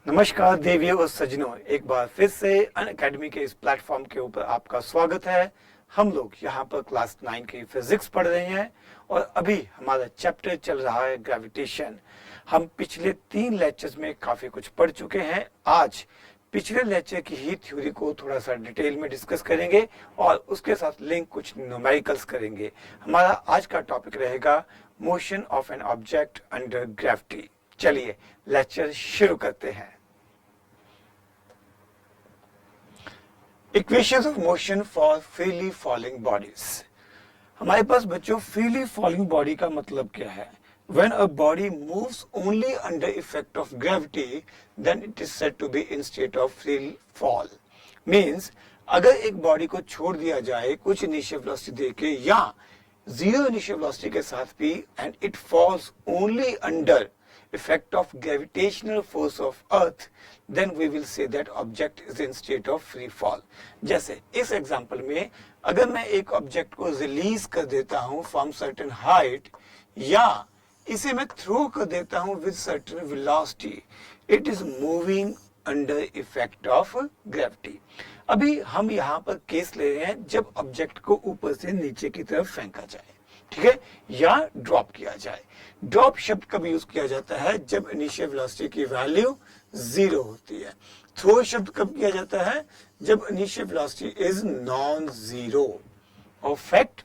नमस्कार देवियों और सज्जनों, एक बार फिर से अनअकैडमी के इस प्लेटफॉर्म के ऊपर आपका स्वागत है। हम लोग यहाँ पर क्लास 9 की फिजिक्स पढ़ रहे हैं और अभी हमारा चैप्टर चल रहा है ग्रेविटेशन। हम पिछले 3 लेक्चर्स में काफी कुछ पढ़ चुके हैं। आज पिछले लेक्चर की ही थ्योरी को थोड़ा सा डिटेल में डिस्कस करेंगे और उसके साथ लिंक कुछ न्यूमेरिकल्स करेंगे। हमारा आज का टॉपिक रहेगा motion of an object under gravity. चलिए लेक्चर शुरू करते हैं। Equations of motion for freely falling bodies. हमारे पास बच्चों फ्रीली फॉलिंग बॉडी का मतलब क्या है? When a body moves only under effect of gravity, then it is said to be in state of free fall. Means अगर एक body को छोड़ दिया जाए कुछ इनिशियल वेलोसिटी देके या जीरो इनिशियल वेलोसिटी के साथ भी and it falls only under effect of gravitational force of earth, then we will say that object is in state of free fall. जैसे इस एग्जांपल में अगर मैं एक ऑब्जेक्ट को रिलीज कर देता हूं फ्रॉम सर्टेन हाइट या इसे मैं थ्रो कर देता हूं with certain velocity, it is moving under effect of gravity. अभी हम यहाँ पर केस ले रहे हैं जब ऑब्जेक्ट को ऊपर से नीचे की तरफ फेंका जाए, ठीक है, या ड्रॉप किया जाए। ड्रॉप शब्द कब यूज किया जाता है? जब इनिशियल वेलोसिटी की वैल्यू 0 होती है। थ्रो शब्द कब किया जाता है? जब initial velocity is non zero. और फैक्ट,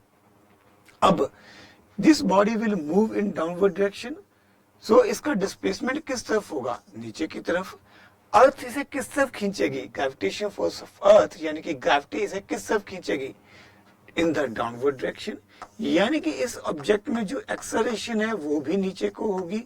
अब this body will move in downward direction, so इसका डिस्प्लेसमेंट किस तरफ होगा? नीचे की तरफ। अर्थ इसे किस तरफ खींचेगी? ग्रेविटेशन फोर्स ऑफ अर्थ यानी कि ग्रेविटी इसे किस तरफ खींचेगी? In the downward direction. यानी कि इस ऑब्जेक्ट में जो एक्सेलरेशन है वो भी नीचे को होगी,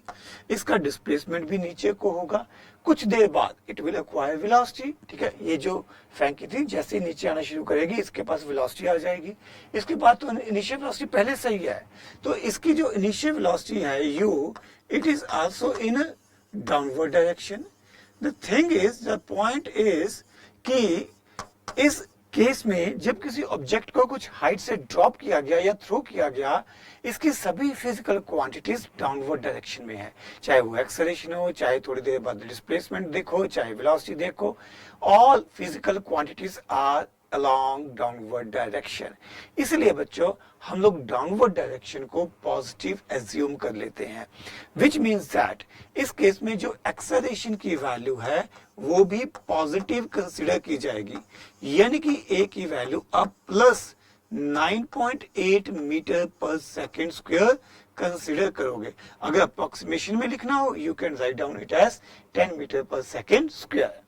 इसका डिस्प्लेसमेंट भी नीचे को होगा। कुछ देर बाद इट विल एक्वायर वेलोसिटी, ठीक है, ये जो फेंकी थी जैसे ही नीचे आना शुरू करेगी इसके पास वेलोसिटी आ जाएगी। इसके बाद तो इनिशियल वेलोसिटी पहले से ही है, तो इसकी जो इनिशियल वेलोसिटी है u, it is also in downward direction. The thing is, the point is कि इस केस में जब किसी ऑब्जेक्ट को कुछ हाइट से ड्रॉप किया गया या थ्रो किया गया, इसकी सभी फिजिकल क्वांटिटीज डाउनवर्ड डायरेक्शन में है। चाहे वो एक्सेलरेशन हो, चाहे थोड़ी देर बाद डिस्प्लेसमेंट देखो, चाहे वेलोसिटी देखो, all physical quantities are along downward direction. इसलिए बच्चों हम लोग डाउनवर्ड डायरेक्शन को पॉजिटिव एज्यूम कर लेते हैं, विच मीन्स दैट इस केस में जो एक्सेलरेशन की वैल्यू है वो भी पॉजिटिव कंसिडर की जाएगी। यानी कि ए की वैल्यू अब प्लस 9.8 मीटर पर सेकेंड स्क्वायर कंसिडर करोगे। अगर अप्रोक्सीमेशन में लिखना हो you can write down it as 10 metre पर सेकेंड स्क्वायर।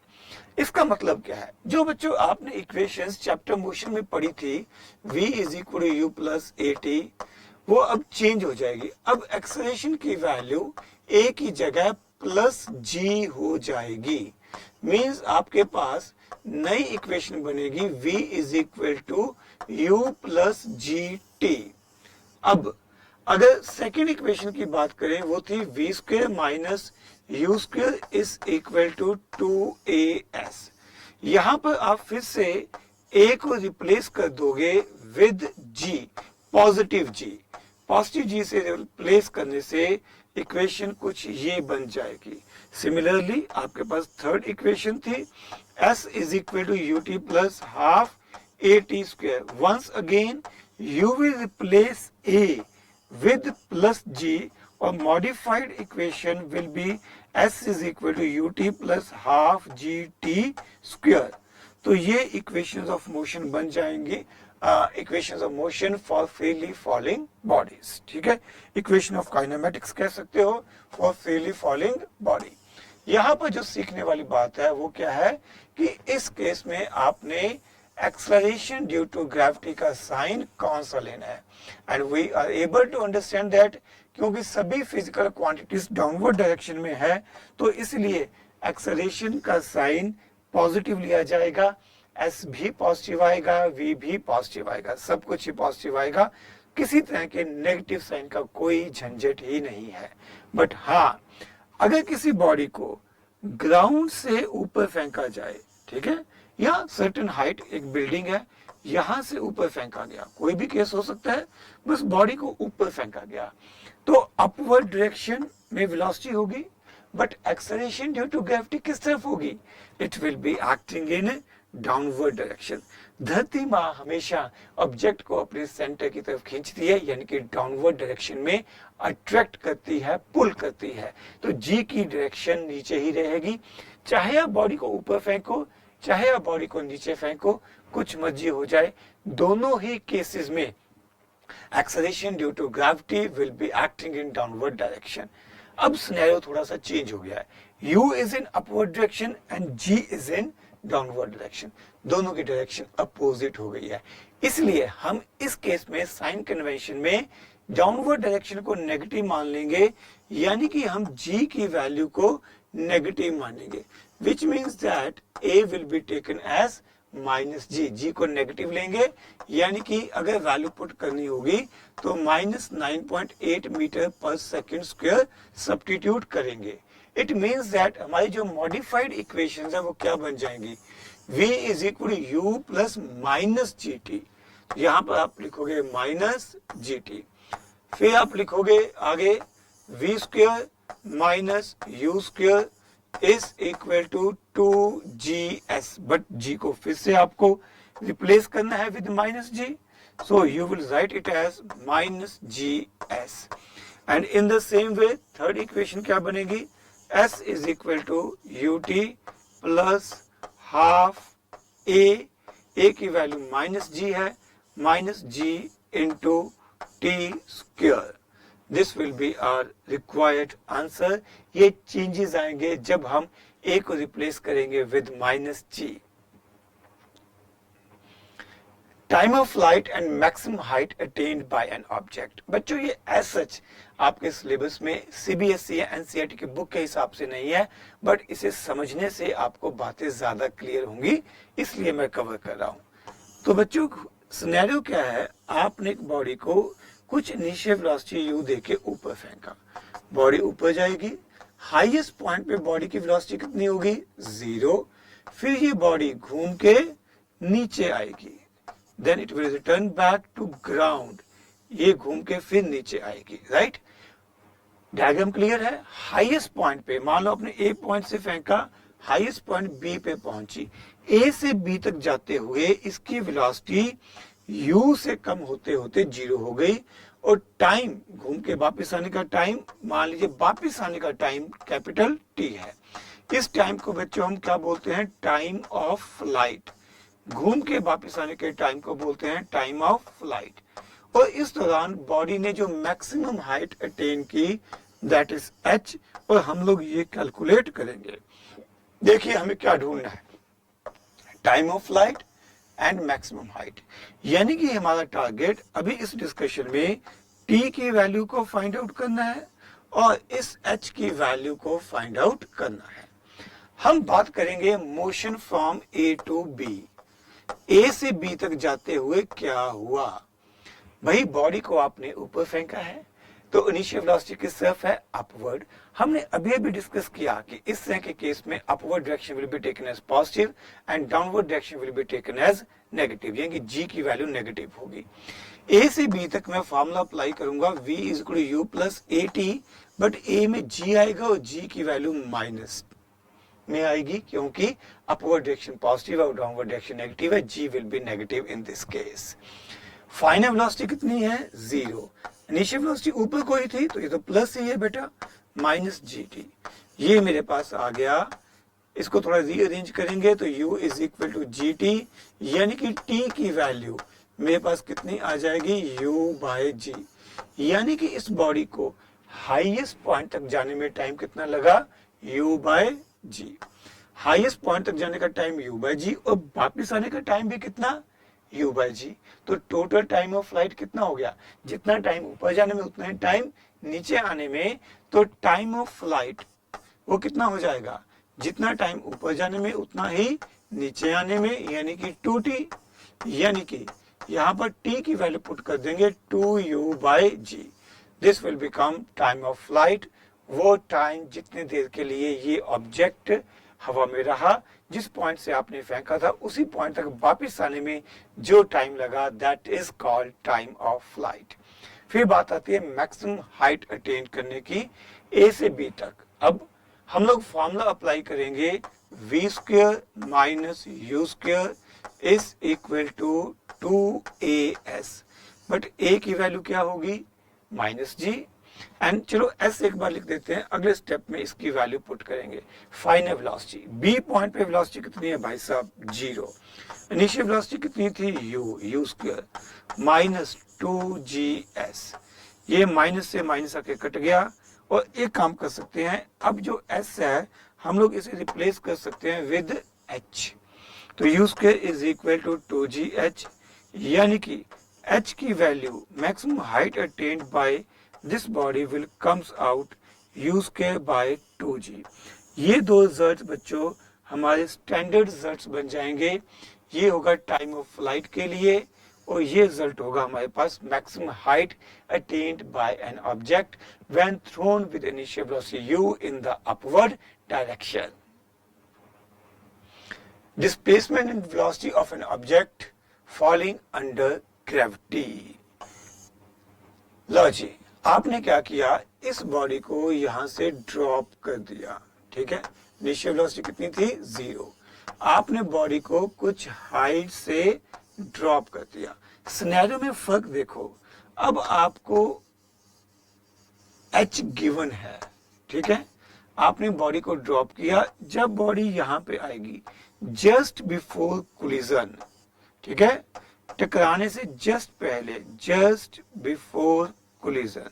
इसका मतलब क्या है? जो बच्चों आपने इक्वेशंस चैप्टर मोशन में पढ़ी थी, v is equal to u plus a t, वो अब चेंज हो जाएगी। अब एक्सेलरेशन की वैल्यू a की जगह प्लस g हो जाएगी। मींस आपके पास नई इक्वेशन बनेगी v is equal to u plus g t. अब अगर सेकेंड इक्वेशन की बात करें वो थी v square minus u square is equal to 2as। यहां पर आप फिर से a को रिप्लेस कर दोगे with g, positive g। Positive g से रिप्लेस करने से इक्वेशन कुछ ये बन जाएगी। सिमिलरली आपके पास थर्ड इक्वेशन थी s is equal to u t plus half a t square. Once again you will replace a with plus g or modified equation will be s is equal to ut plus half gt square। तो ये equations of motion बन जाएंगे, equations of motion for freely falling bodies, ठीक है। equation of kinematics कह सकते हो for freely falling body। यहाँ पर जो सीखने वाली बात है वो क्या है कि इस केस में आपने एक्सेलरेशन ड्यू टू ग्रेविटी का साइन कौन सा लेना है, and we are able to understand that क्योंकि सभी फिजिकल क्वांटिटीज डाउनवर्ड डायरेक्शन में है तो इसलिए एक्सेलरेशन का साइन पॉजिटिव लिया जाएगा, एस भी पॉजिटिव आएगा, वी भी पॉजिटिव आएगा, सब कुछ ही पॉजिटिव आएगा। किसी तरह के नेगेटिव साइन का कोई झंझट ही नहीं है। बट हाँ, अगर किसी बॉडी को ग्राउंड से ऊपर फेंका जाए, ठीक है, या सर्टेन हाइट, एक बिल्डिंग है, यहां से ऊपर फेंका गया, कोई भी केस हो सकता है, बस बॉडी को ऊपर फेंका गया, तो अपवर्ड डायरेक्शन में वेलोसिटी होगी, but acceleration due to gravity किस तरफ होगी? It will be acting in downward direction. धरती माँ हमेशा ऑब्जेक्ट को अपने सेंटर की तरफ खींचती है, यानी कि डाउनवर्ड डायरेक्शन में अट्रैक्ट करती है, पुल करती है। तो जी की डायरेक्शन नीचे ही रहेगी। चाहे आप बॉडी को ऊपर फेंको, चाहे आप बॉडी को नीचे फेंको, कुछ मर्जी हो जाए, दोनों ही केसेस में acceleration due to gravity will be acting in downward direction. अब सिनेरियो थोड़ा सा चेंज हो गया है। U is in upward direction and G is in downward direction. दोनों की डायरेक्शन अपोजिट हो गई है। इसलिए हम इस केस में साइन कन्वेंशन में डाउनवर्ड डायरेक्शन को नेगेटिव मान लेंगे, यानी कि हम G की वैल्यू को नेगेटिव मानेंगे, which means that A will be taken as minus g को नेगेटिव लेंगे, यानी कि अगर वैल्यू पुट करनी होगी तो -9.8 मीटर पर सेकंड स्क्वायर सब्स्टिट्यूट करेंगे। इट मींस दैट हमारी जो मॉडिफाइड इक्वेशंस है वो क्या बन जाएंगी? v is equal u plus minus G T. यहाँ पर आप लिखोगे माइनस जी टी, फिर आप लिखोगे आगे v square minus u square is equal to 2gs, but g को फिर से आपको रिप्लेस करना है with minus g, so you will write it as minus g s. And in the same way third equation क्या बनेगी? s is equal to u t plus half a की value minus g है, minus g into t square. This will be our required answer. ये changes आएंगे जब हम a को replace करेंगे with minus g. Time of flight and maximum height attend by an object. बच्चों ये एज सच आपके सिलेबस में सीबीएसई या एनसीईआरटी की बुक के हिसाब से नहीं है, बट इसे समझने से आपको बातें ज्यादा क्लियर होंगी, इसलिए मैं कवर कर रहा हूं। तो बच्चों सिनेरियो क्या है? आपने एक बॉडी को कुछ इनिशियल वेलोसिटी यू देके ऊपर फेंका, बॉडी ऊपर जाएगी, हाईएस्ट पॉइंट पे बॉडी की वेलोसिटी कितनी होगी? 0। फिर ये बॉडी घूम के नीचे आएगी, then it will return back to ground, ये घूम के फिर नीचे आएगी, राइट? डायग्राम क्लियर है? हाईएस्ट पॉइंट पे मान लो आपने ए पॉइंट से फेंका, हाईएस्ट पॉइंट बी पे पहुंची, ए से बी तक जाते हुए इसकी वेलोसिटी u से कम होते होते 0 हो गई, और टाइम घूम के वापस आने का टाइम, मान लीजिए वापस आने का टाइम कैपिटल T है। इस टाइम को बच्चों हम क्या बोलते हैं? Time of flight. घूम के वापस आने के टाइम को बोलते हैं टाइम ऑफ फ्लाइट। और इस दौरान बॉडी ने जो मैक्सिमम हाइट अटेन की दैट इज h, और हम लोग ये कैलकुलेट करेंगे। देखिए हमें क्या ढूंढना है? Time of flight and maximum height, यानी कि हमारा टारगेट अभी इस डिस्कशन में t की वैल्यू को फाइंड आउट करना है और इस h की वैल्यू को फाइंड आउट करना है। हम बात करेंगे motion from a to b। a से b तक जाते हुए क्या हुआ? भाई बॉडी को आपने ऊपर फेंका है, तो इनिशियल वेलोसिटी किस तरफ है? अपवर्ड। हमने अभी डिस्कस किया कि इस तरह के केस में upward direction will be taken as positive and downward direction will be taken as negative, यानी कि जी की वैल्यू नेगेटिव होगी। ए से बी तक मैं फॉर्मूला अप्लाई करूंगा v is equal to u plus a t, but a में g आएगा और g की वैल्यू माइनस में आएगी, क्योंकि अपवर्ड डायरेक्शन पॉजिटिव है और डाउनवर्ड डायरेक्शन नेगेटिव है, g will be negative in this case. Final velocity कितनी है? 0। इनिशियल वेलोसिटी ऊपर कोई थी तो ये तो प्लस ही है बेटा, माइनस जी टी। ये मेरे पास आ गया, इसको थोड़ा रीअरेंज करेंगे तो u is equal to g t, यानी कि t की वैल्यू मेरे पास कितनी आ जाएगी? u बाय जी। यानी कि इस बॉडी को हाईएस्ट पॉइंट तक जाने में टाइम कितना लगा? u बाय जी। हाईएस्ट पॉइंट तक जाने का टाइम u बाय जी, और वापिस आने का टाइम भी कितना? u बाय जी। तो टोटल टाइम ऑफ फ्लाइट कितना हो गया? जितना टाइम ऊपर जाने में उतना ही टाइम नीचे आने में, तो टाइम ऑफ फ्लाइट वो कितना हो जाएगा? जितना टाइम ऊपर जाने में उतना ही नीचे आने में, यानी कि 2t। यानी कि यहाँ पर t की वैल्यू पुट कर देंगे 2u by g. This will become time of flight, वो टाइम जितने देर के लिए ये ऑब्जेक्ट हवा में रहा, जिस पॉइंट से आपने फेंका था उसी पॉइंट तक वापस आने में जो टाइम लगा, that is called time of flight. फिर बात आती है मैक्सिमम हाइट अटेन करने की, ए से बी तक। अब हम लोग फॉर्मूला अप्लाई करेंगे v square minus u square is equal to 2as, but a की वैल्यू क्या होगी माइनस जी, एंड चलो s एक बार लिख देते हैं, अगले स्टेप में इसकी वैल्यू पुट करेंगे। फाइनल वेलोसिटी b पॉइंट पे वेलोसिटी कितनी है भाई साहब 0, इनिशियल वेलोसिटी कितनी थी u स्क्वायर माइनस 2gs, ये माइनस से माइनस आके कट गया, और एक काम कर सकते हैं, अब जो s है हम लोग इसे रिप्लेस कर सकते हैं विद h, तो u square is equal to 2gh, यानी कि h की value maximum height attend by this body will comes out u square by 2g। ये दो रिजल्ट बच्चों हमारे स्टैंडर्ड रिजल्ट बन जाएंगे। ये होगा टाइम ऑफ फ्लाइट के लिए, और ये रिजल्ट होगा हमारे पास maximum height attend by an object when thrown with initial velocity u in the upward direction. Displacement and velocity of an object falling under gravity। लो जी, आपने क्या किया, इस बॉडी को यहां से ड्रॉप कर दिया, ठीक है, इनिशियल वेलोसिटी कितनी थी 0, आपने बॉडी को कुछ हाइट से ड्रॉप कर दिया। सिनेरियो में फर्क देखो, अब आपको h गिवन है, ठीक है, आपने बॉडी को ड्रॉप किया, जब बॉडी यहां पे आएगी जस्ट बिफोर कोलिजन, ठीक है, टकराने से जस्ट पहले, just before collision,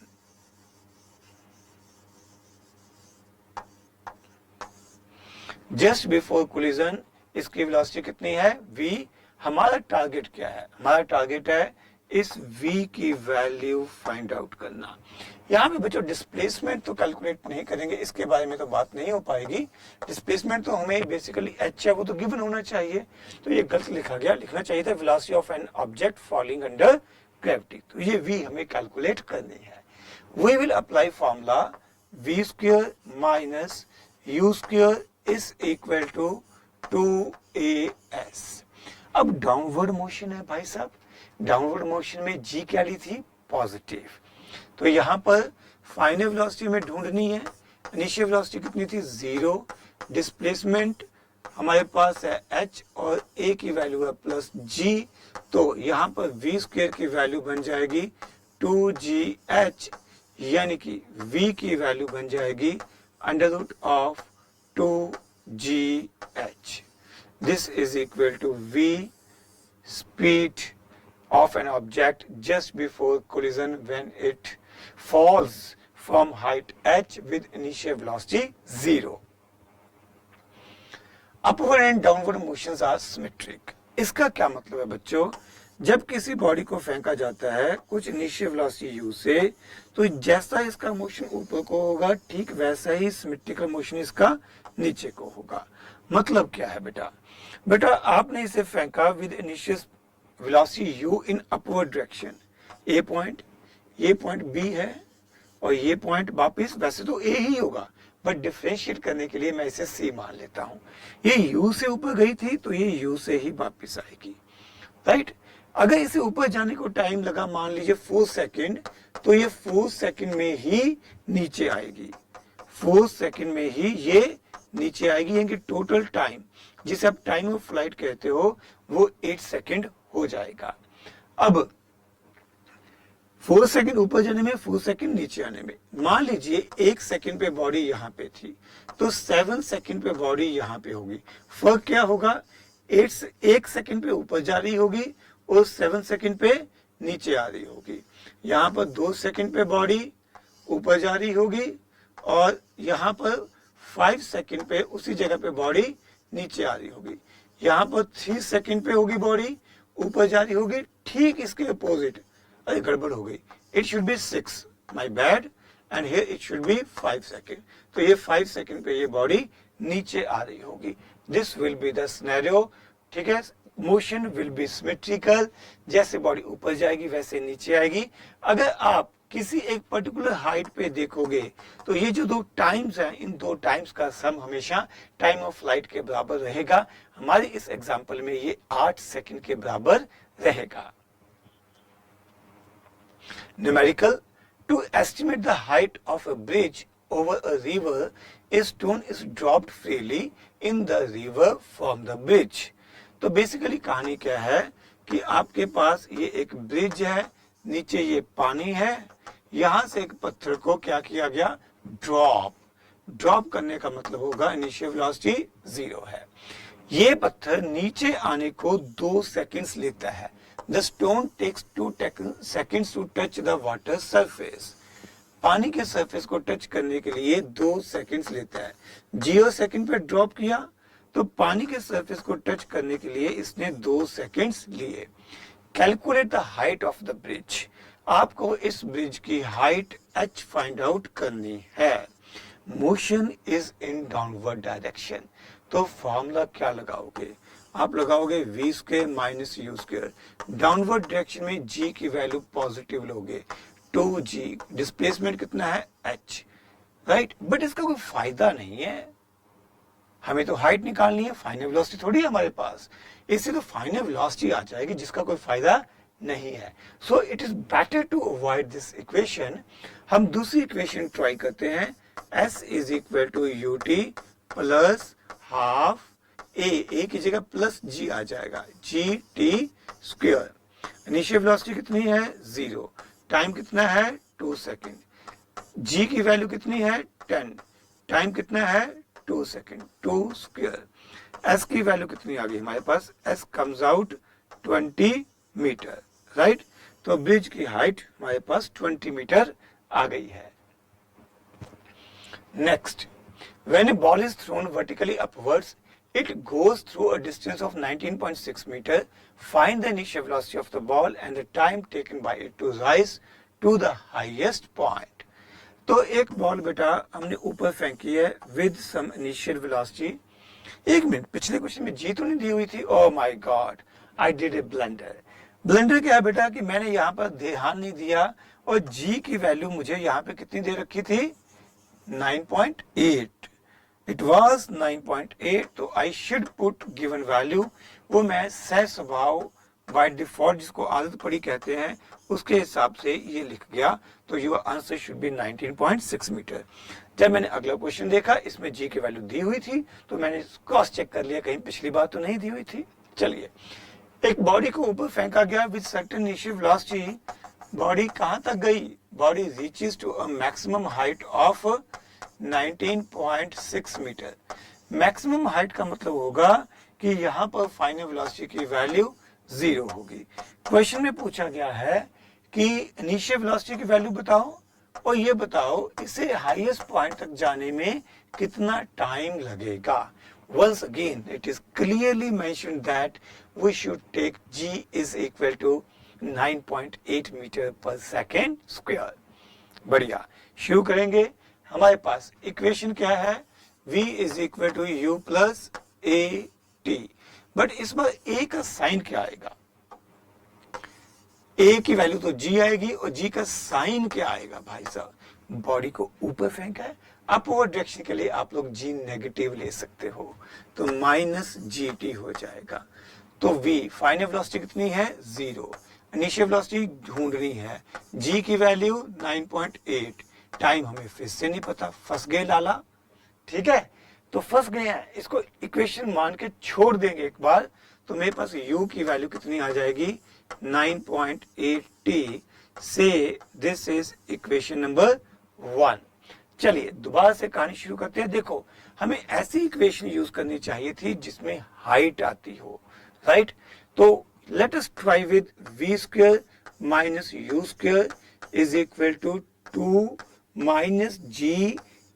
just before collision इसकी वेलोसिटी कितनी है v। हमारा टारगेट क्या है, हमारा टारगेट है इस v की वैल्यू फाइंड आउट करना। यहाँ पे बच्चों डिस्प्लेसमेंट तो कैलकुलेट नहीं करेंगे, इसके बारे में तो बात नहीं हो पाएगी। डिस्प्लेसमेंट तो हमें बेसिकली h है वो तो गिवन होना चाहिए, तो ये गलत लिखा गया, लिखना चाहिए था velocity of an object falling under gravity, तो ये v हमें कैलकुलेट करनी है। We will apply formula v square minus u square is equal to 2as। अब डाउनवर्ड मोशन है भाई साहब, डाउनवर्ड मोशन में g क्या ली थी पॉजिटिव, तो यहां पर फाइनल वेलोसिटी में ढूंढनी है, इनिशियल वेलोसिटी कितनी थी 0, डिस्प्लेसमेंट हमारे पास है h और a की वैल्यू है प्लस g, तो यहां पर v स्क्वायर की वैल्यू बन जाएगी 2gh, यानी कि v की वैल्यू बन जाएगी under root of 2gh। This is equal to v speed of an object just before collision when it falls from height h with initial velocity 0। Upward and downward motions are symmetric। इसका क्या मतलब है बच्चों, जब किसी body को फेंका जाता है कुछ इनिशियल वेलोसिटी u से, तो जैसा इसका मोशन ऊपर को होगा ठीक वैसा ही सिमेट्रिकल मोशन इसका नीचे को होगा। मतलब क्या है बेटा, बेटा आपने इसे फेंका with initial velocity u in upward direction, A point, ये पॉइंट b है और ये पॉइंट वापिस, वैसे तो a ही होगा बट डिफरेंशिएट करने के लिए मैं इसे c मान लेता हूं। ये u से ऊपर गई थी तो ये u से ही वापिस आएगी, राइट। अगर इसे ऊपर जाने को टाइम लगा मान लीजिए 4 सेकंड, तो ये 4 सेकंड में ही नीचे आएगी, 4 सेकंड में ही ये नीचे आएगी, यानी कि टोटल टाइम जिसे आप टाइम ऑफ फ्लाइट कहते हो वो 8 सेकंड हो जाएगा। अब 4 सेकंड ऊपर जाने में, 4 सेकंड नीचे आने में, मान लीजिए 1 सेकंड पे बॉडी यहाँ पे थी तो 7 सेकंड पे बॉडी यहाँ पे होगी। फर्क क्या होगा, 1 सेकंड पे ऊपर जा रही होगी और 7 सेकंड पे नीचे आ रही होगी। यहाँ पर 2 सेकंड पे बॉडी ऊपर जा रही होगी और यहाँ पर 5 सेकंड पे उसी जगह पे बॉडी नीचे आ रही होगी। यहाँ पर 3 सेकंड पे होगी बॉडी ऊपर जा रही होगी, ठीक इसके अपोजिट, अरे गड़बड़ हो गई, it should be 6, my bad, and here it should be 5 second, तो ये 5 सेकंड पे ये बॉडी नीचे आ रही होगी। This will be the scenario, ठीक है, मोशन विल बी सिमेट्रिकल, जैसे बॉडी ऊपर जाएगी वैसे नीचे आएगी। अगर आप किसी एक पर्टिकुलर हाइट पे देखोगे तो ये जो दो टाइम्स हैं, इन दो टाइम्स का सम हमेशा टाइम ऑफ फ्लाइट के बराबर रहेगा। हमारे इस एग्जांपल में ये 8 सेकंड के बराबर रहेगा। Numerical, to estimate the height of a bridge over a river, a stone is dropped freely in the river from the bridge. तो बेसिकली कहानी क्या है कि आपके पास ये एक ब्रिज है, नीचे ये पानी है, यहां से एक पत्थर को क्या किया गया, ड्रॉप करने का मतलब होगा इनिशियल वेलोसिटी 0 है। ये पत्थर नीचे आने को 2 सेकंड्स लेता है। The stone takes 2 seconds to touch the water surface. पानी के सरफेस को टच करने के लिए 2 सेकंड्स लेता है। 0 सेकंड पे ड्रॉप किया तो पानी के सरफेस को टच करने के लिए इसने 2 सेकंड्स लिए। Calculate the height of the bridge. आपको इस ब्रिज की हाइट h फाइंड आउट करनी है। Motion is in downward direction, तो फॉर्मूला क्या लगाओगे, आप लगाओगे v square minus u square. Downward direction में g की वैल्यू पॉजिटिव लोगे, 2g। डिस्प्लेसमेंट कितना है, h, राइट। बट इसका कोई फायदा नहीं है, हमें तो हाइट निकालनी है, फाइनल वेलोसिटी थोड़ी है हमारे पास। इससे तो फाइनल वेलोसिटी आ जाएगी जिसका कोई फायदा नहीं है। So it is better to avoid this equation. हम दूसरी इक्वेशन ट्राई करते हैं। s is equal to ut plus half a की जगह प्लस g आ जाएगा, gt स्क्वायर। इनिशियल वेलोसिटी कितनी है, 0। टाइम कितना है, 2 सेकेंड। g की वैल्यू कितनी है, 10। टाइम कितना है, 2 सेकेंड, 2 स्क्वायर। s की वैल्यू कितनी आ गई हमारे पास, s comes out 20 meter, right. तो ब्रिज की हाइट हमारे पास 20 मीटर आ गई है। Next, when a ball is thrown vertically upwards, it goes through a distance of 19.6 meter. Find the initial velocity of the ball and the time taken by it to rise to the highest point. तो एक ball बेटा हमने ऊपर फेंकी है with some initial velocity. एक minute, पिछले question में जी तो नहीं दी हुई थी? Oh my God, I did a blunder. Blunder क्या है बेटा कि मैंने यहाँ पर ध्यान नहीं दिया और जी की वैल्यू मुझे यहाँ पे कितनी दे रखी थी, 9.8। इट वॉज 9.8, तो I should put given value. वो मैं सह स्वभाव बाय डिफॉल्ट जिसको आदत पड़ी कहते हैं उसके हिसाब से ये लिख गया। तो your answer should be 19.6 meter. जब मैंने अगला क्वेश्चन देखा इसमें जी की वैल्यू दी हुई थी तो मैंने क्रॉस चेक कर लिया कहीं पिछली बार तो नहीं दी हुई थी। चलिए, एक बॉडी को ऊपर फेंका गया with certain initial velocity. Body कहां तक गई, body reaches to a maximum height of 19.6 meter. Maximum height का मतलब होगा कि यहाँ पर फाइनल वेलोसिटी की वैल्यू 0 होगी। क्वेश्चन में पूछा गया है कि इनिशियल वेलोसिटी की वैल्यू बताओ और ये बताओ इसे हाईएस्ट पॉइंट तक जाने में कितना टाइम लगेगा। Once again, it is clearly mentioned that we should take g is equal to 9.8 metre पर सेकेंड स्क्वायर। बढ़िया, शुरू करेंगे। हमारे पास इक्वेशन क्या है, v is equal to u plus a t। But इस बार a का साइन क्या आएगा, a की वैल्यू तो g आएगी और g का साइन क्या आएगा। भाई साहब, बॉडी को ऊपर फेंका है, अपवर्ड डायरेक्शन के लिए आप लोग g नेगेटिव ले सकते हो तो माइनस gt हो जाएगा। तो v फाइनल वेलोसिटी कितनी है, 0। इनिशियल वेलोसिटी ढूंढनी है, g की वैल्यू 9.8। टाइम हमें फिर से नहीं पता, फंस गए लाला। ठीक है, तो फंस गए हैं, इसको इक्वेशन मान के छोड़ देंगे एक बार। तो मेरे पास u की वैल्यू कितनी आ जाएगी, 9.8t से दिस इज इक्वेशन नंबर 1। चलिए दोबारा से कहानी शुरू करते हैं। देखो, हमें ऐसी इक्वेशन यूज करनी चाहिए थी जिसमें हाइट आती हो, राइट। तो let us try with v square minus u square is equal to 2 minus g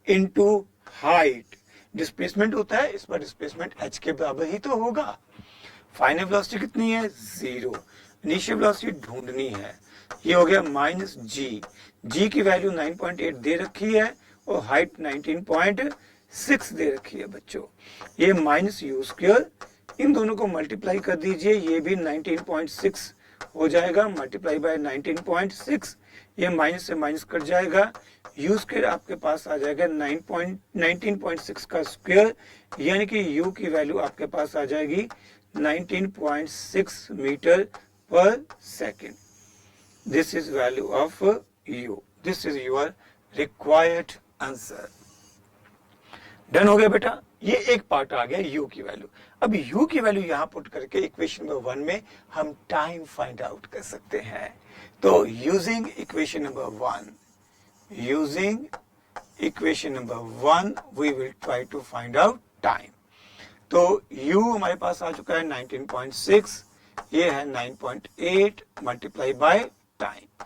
into height. Displacement होता है, इस बार डिस्प्लेसमेंट h के बराबर ही तो होगा। फाइनल वेलोसिटी कितनी है, 0। इनिशियल वेलोसिटी ढूंढनी है, ये हो गया माइनस g की वैल्यू 9.8 दे रखी है और हाइट 19.6 दे रखी है बच्चों। ये माइनस u स्क्वायर, इन दोनों को मल्टीप्लाई कर दीजिए, ये भी 19.6 हो जाएगा, मल्टीप्लाई बाय 19.6। ये माइनस से माइनस कट जाएगा, u स्क्वायर आपके पास आ जाएगा 19.6 का स्क्वायर, यानी कि u की वैल्यू आपके पास आ जाएगी 19.6 मीटर पर second. This is value of u. This is your required answer. Done हो गया बेटा, ये एक पार्ट आ गया u की वैल्यू। अब u की वैल्यू यहां पुट करके इक्वेशन नंबर 1 में हम टाइम फाइंड आउट कर सकते हैं। तो using equation number 1, we will try to find out time. तो u हमारे पास आ चुका है 19.6, ये है 9.8 मल्टीप्लाई बाय टाइम।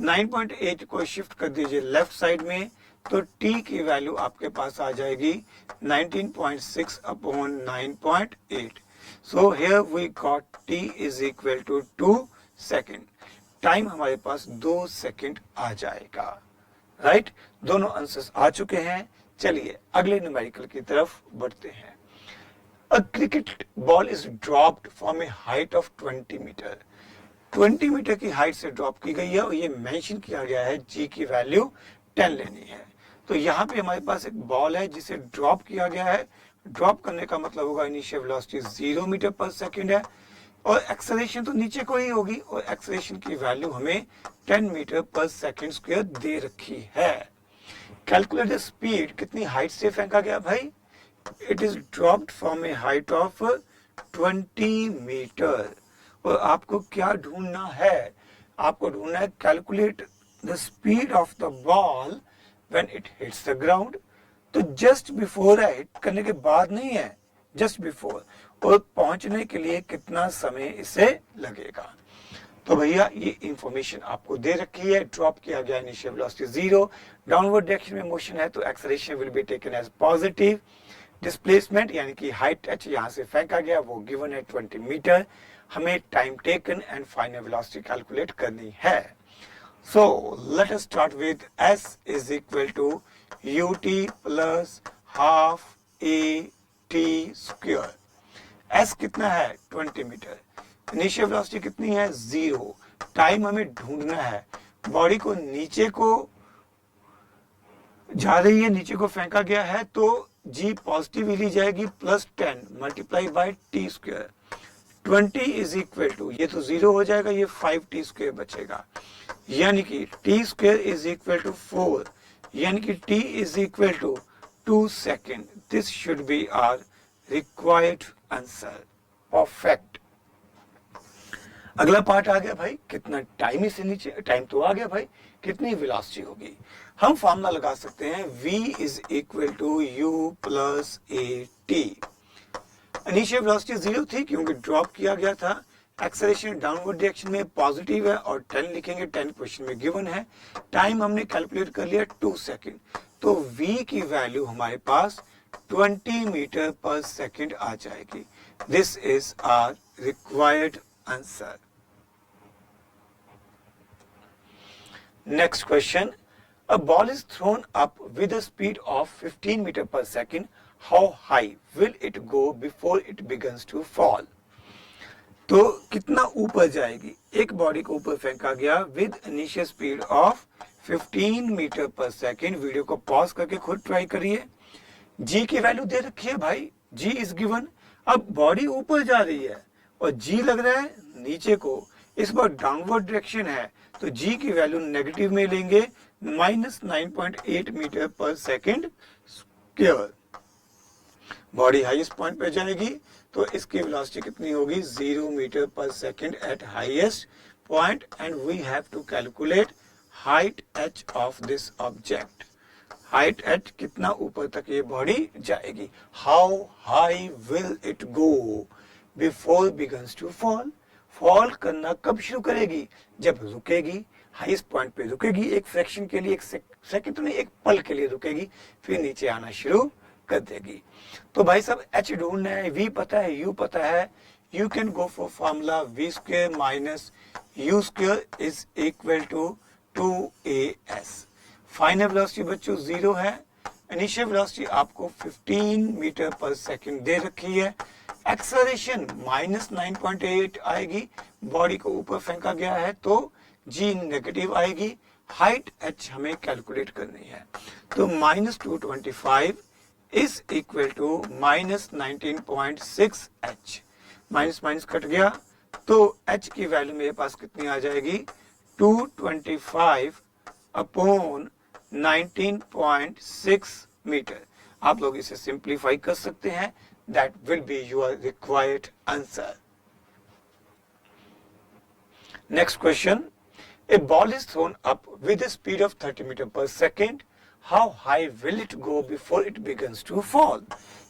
9.8 को शिफ्ट कर दीजिए लेफ्ट साइड में, तो t की वैल्यू आपके पास आ जाएगी 19.6 upon 9.8। So here we got t is equal to 2 second. Time हमारे पास 2 सेकेंड आ जाएगा। राइट, दोनों आंसर्स आ चुके हैं। चलिए अगले न्यूमेरिकल की तरफ बढ़ते हैं। A cricket ball is dropped from a height of 20 meter. 20 meter की हाइट से ड्रॉप की गई है और ये मेंशन किया गया है g की वैल्यू 10 लेनी है। तो यहाँ पे हमारे पास एक बॉल है जिसे ड्रॉप किया गया है। ड्रॉप करने का मतलब होगा इनिशियल वेलोसिटी 0 मीटर पर सेकंड है और एक्सेलरेशन तो नीचे को ही होगी और एक्सेलरेशन की वैल्यू हमें 10 मीटर पर सेकंड स्क्वायर दे रखी है। कैलकुलेट द स्पीड, कितनी हाइट से फेंका गया भाई? It is dropped from a height of 20 meter. और आपको क्या ढूंढना है? आपको ढूंढना है calculate the speed of the ball when it hits the ground. तो जस्ट बिफोर है, हिट करने के बाद नहीं है, जस्ट बिफोर। और पहुंचने के लिए कितना समय इसे लगेगा? तो भैया ये इंफॉर्मेशन आपको दे रखी है। ड्रॉप किया गया इनिशियल वेलोसिटी 0, डाउनवर्ड डायरेक्शन में मोशन है तो acceleration will be taken as positive. Displacement यानी कि हाइट h यहां से फेंका गया वो गिवन है 20 मीटर। हमें time taken and final velocity calculate करनी है। So let us start with s is equal to ut plus half a t square. s कितना है? 20 मीटर। इनिशियल वेलोसिटी कितनी है? 0। टाइम हमें ढूंढना है। बॉडी को नीचे को जा रही है, नीचे को फेंका गया है तो g पॉजिटिव ही ली जाएगी plus 10 multiply by t square. 20 is equal to, ये तो 0 हो जाएगा, ये 5t स्क्वायर बचेगा, यानी कि t square is equal to 4, यानी कि t is equal to 2 second. This should be our required answer. Perfect. अगला पार्ट आ गया भाई, कितना टाइम इससे नीचे, टाइम तो आ गया भाई, कितनी वेलोसिटी होगी? हम फार्मूला लगा सकते हैं v is equal to u plus a t. Initial velocity 0 थी क्योंकि ड्रॉप किया गया था। एक्सेलरेशन डाउनवर्ड डायरेक्शन में पॉजिटिव है और 10 लिखेंगे, 10 क्वेश्चन में गिवन है। टाइम हमने कैलकुलेट कर लिया 2 सेकेंड। तो v की वैल्यू हमारे पास 20 मीटर पर सेकेंड आ जाएगी। This is our required answer. Next question. A ball is thrown up with a speed of 15 meter per second. How high will it go before it begins to fall? तो कितना ऊपर जाएगी? एक body को ऊपर फेंका गया with initial speed of 15 meter पर सेकेंड। वीडियो को पॉज करके खुद ट्राई करिए। g की वैल्यू दे रखी है भाई, g इज गिवन। अब बॉडी ऊपर जा रही है और g लग रहा है नीचे को, इस बार डाउनवर्ड डायरेक्शन है तो g की वैल्यू नेगेटिव में लेंगे, -9.8 मीटर पर second square. Body highest point पे जाएगी तो इसकी वेलोसिटी कितनी होगी? 0 मीटर पर second at highest point. And we have to calculate height h of this object. Height h कितना ऊपर तक ये बॉडी जाएगी? How high will it go before begins to fall? Fall करना कब शुरू करेगी? जब रुकेगी, हाईएस्ट पॉइंट पे रुकेगी, एक फ्रैक्शन के लिए, एक सेकंड तो नहीं, एक पल के लिए रुकेगी, फिर नीचे आना शुरू कर देगी। तो भाई साहब h ढूंढना है, v पता है, u पता है। You can go for formula v square minus u square is equal to 2as। Final velocity बच्चों 0 है। इनिशियल वेलोसिटी आपको 15 मीटर पर सेकंड दे रखी है। एक्सेलरेशन -9.8 आएगी, बॉडी को ऊपर फेंका गया है तो g नेगेटिव आएगी। हाइट h हमें कैलकुलेट करनी है तो -225 is equal to -19.6 h। Minus minus cut गया तो h की वैल्यू मेरे पास कितनी आ जाएगी? 225 अपॉन 19.6 मीटर। आप लोग इसे सिंप्लीफाई कर सकते हैं, that will be your required answer. Next question, a ball is thrown up with a speed of 30 meter per second. How high will it go before it begins to fall?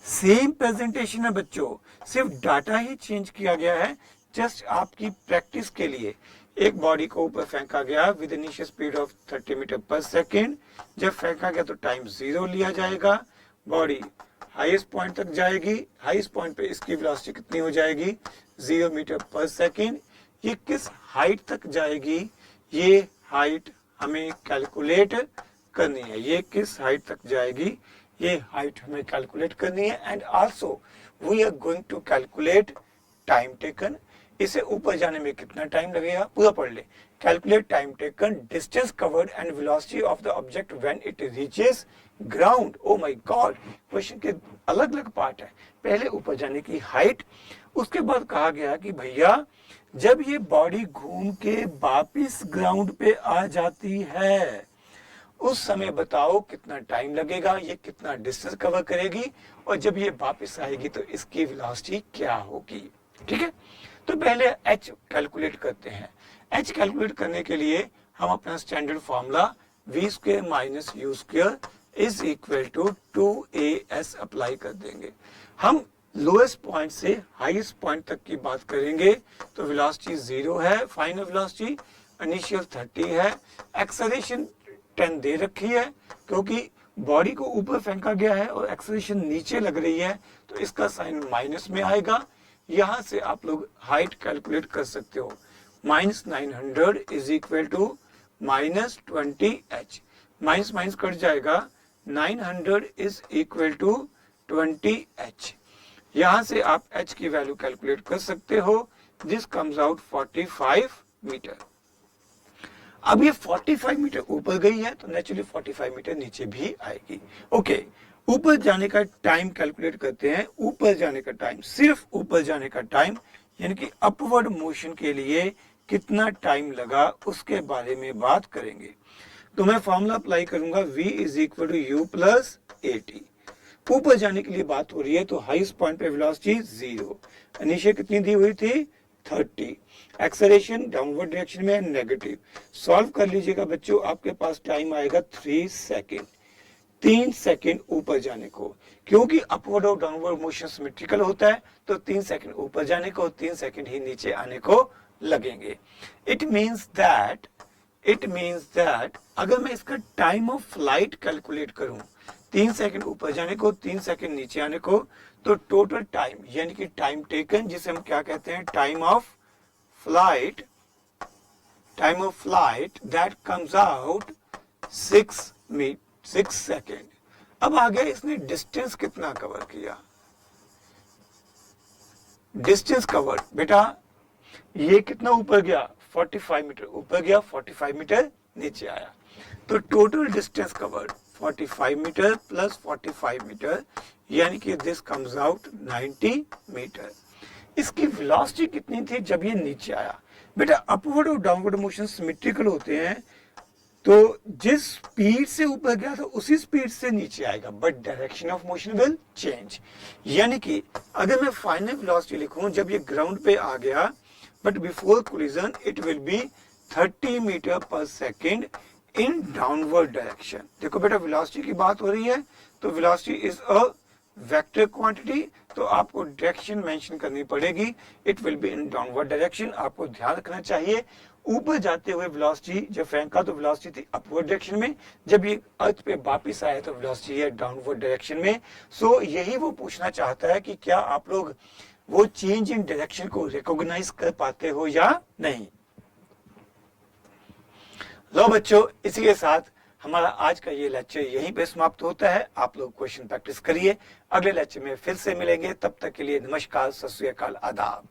Same presentation है बच्चों, सिर्फ data ही change किया गया है। Just आपकी practice के लिए एक बॉडी को ऊपर फेंका गया with initial speed of 30 meter पर सेकेंड। जब फेंका गया तो टाइम 0 लिया जाएगा, बॉडी हाईएस्ट पॉइंट तक जाएगी, हाईएस्ट पॉइंट पे इसकी वेलोसिटी कितनी हो जाएगी 0 मीटर पर सेकेंड। ये किस हाइट तक जाएगी, ये हाइट हमें कैलकुलेट करनी है। ये किस हाइट तक जाएगी, ये हाइट हमें कैलकुलेट करनी है। And also we are going to calculate time taken. इसे ऊपर जाने में कितना टाइम लगेगा, पूरा पढ़ ले। Calculate time taken, distance covered and velocity of the object when it reaches ground. Oh my God, question के अलग अलग पार्ट है। पहले ऊपर जाने की हाइट, उसके बाद कहा गया कि भैया जब ये बॉडी घूम के वापिस ग्राउंड पे आ जाती है उस समय बताओ कितना टाइम लगेगा, ये कितना डिस्टेंस कवर करेगी, और जब ये वापस आएगी तो इसकी वेलोसिटी क्या होगी। ठीक है, तो पहले h कैलकुलेट करते हैं। h कैलकुलेट करने के लिए हम अपना standard formula v square minus u square is equal to 2as apply कर देंगे। हम लोएस्ट पॉइंट से हाईएस्ट पॉइंट तक की बात करेंगे तो वेलोसिटी 0 है, फाइनल वेलोसिटी इनिशियल 30 है, एक्सेलरेशन 10 दे रखी है क्योंकि बॉडी को ऊपर फेंका गया है और एक्सेलरेशन नीचे लग रही है तो इसका साइन माइनस में आएगा। यहां से आप लोग हाइट कैलकुलेट कर सकते हो, -900 is equal to -20h। Minus minus cut जाएगा, 900 इज इक्वल टू 20h। यहां से आप h की वैल्यू कैलकुलेट कर सकते हो, दिस कम्स आउट 45 मीटर। अब ये 45 मीटर ऊपर गई है तो नेचुरली 45 मीटर नीचे भी आएगी। ओके, ऊपर जाने का टाइम कैलकुलेट करते हैं। ऊपर जाने का टाइम, सिर्फ ऊपर जाने का टाइम यानी कि अपवर्ड मोशन के लिए कितना टाइम लगा उसके बारे में बात करेंगे। तो मैं फॉर्मूला अप्लाई करूंगा, v is equal to u plus at। ऊपर जाने के लिए बात हो रही है तो हाईएस्ट पॉइंट पे वेलोसिटी 0, इनिशियल कितनी दी हुई थी 30, एक्सेलरेशन डाउनवर्ड डायरेक्शन में नेगेटिव। सॉल्व कर लीजिएगा बच्चों, आपके पास टाइम आएगा 3 सेकेंड, 3 सेकेंड ऊपर जाने को। क्योंकि अपवर्ड और डाउनवर्ड मोशन सिमेट्रिकल होता है तो 3 सेकेंड ऊपर जाने को, 3 सेकेंड ही नीचे आने को लगेंगे। इट मीन्स दैट अगर मैं इसका टाइम ऑफ फ्लाइट कैलकुलेट करूं, 3 सेकेंड ऊपर जाने को, 3 सेकेंड नीचे आने को, तो टोटल टाइम यानी कि टाइम टेकन, जिसे हम क्या कहते हैं time of flight, that comes out 6 second. अब आगे इसने डिस्टेंस कितना कवर किया, डिस्टेंस कवर बेटा ये कितना ऊपर गया 45 मीटर ऊपर गया, 45 मीटर नीचे आया, तो total distance covered 45 meter plus 45 meter यानी कि दिस कम्स आउट 90 मीटर। इसकी वेलोसिटी कितनी थी जब ये नीचे आया। बेटा अपवर्ड और डाउनवर्ड मोशन सिमेट्रिकल होते हैं तो जिस स्पीड से ऊपर गया था उसी स्पीड से नीचे आएगा, but direction of motion will change. यानी कि अगर मैं फाइनल वेलोसिटी लिखूं जब ये ग्राउंड पे आ गया, but before collision it will be 30 meter पर सेकेंड इन डाउनवर्ड डायरेक्शन। देखो बेटा वेलोसिटी की बात हो रही है तो velocity is a vector quantity, तो आपको डायरेक्शन मेंशन करनी पड़ेगी, it will be in downward direction. आपको ध्यान रखना चाहिए ऊपर जाते हुए वेलोसिटी जब फेंका तो वेलोसिटी थी अपवर्ड डायरेक्शन में, जब ये अर्थ पे वापस आया तो वेलोसिटी है डाउनवर्ड डायरेक्शन में। सो यही वो पूछना चाहता है कि क्या आप लोग वो चेंज इन डायरेक्शन को रिकॉग्नाइज कर पाते हो या नहीं। लो बच्चों, इसी के साथ हमारा आज का ये लेक्चर यहीं पे समाप्त होता है। आप लोग क्वेश्चन प्रैक्टिस करिए, अगले लेक्चर में फिर से मिलेंगे, तब तक के लिए नमस्कार, सत श्री अकाल, आदाब।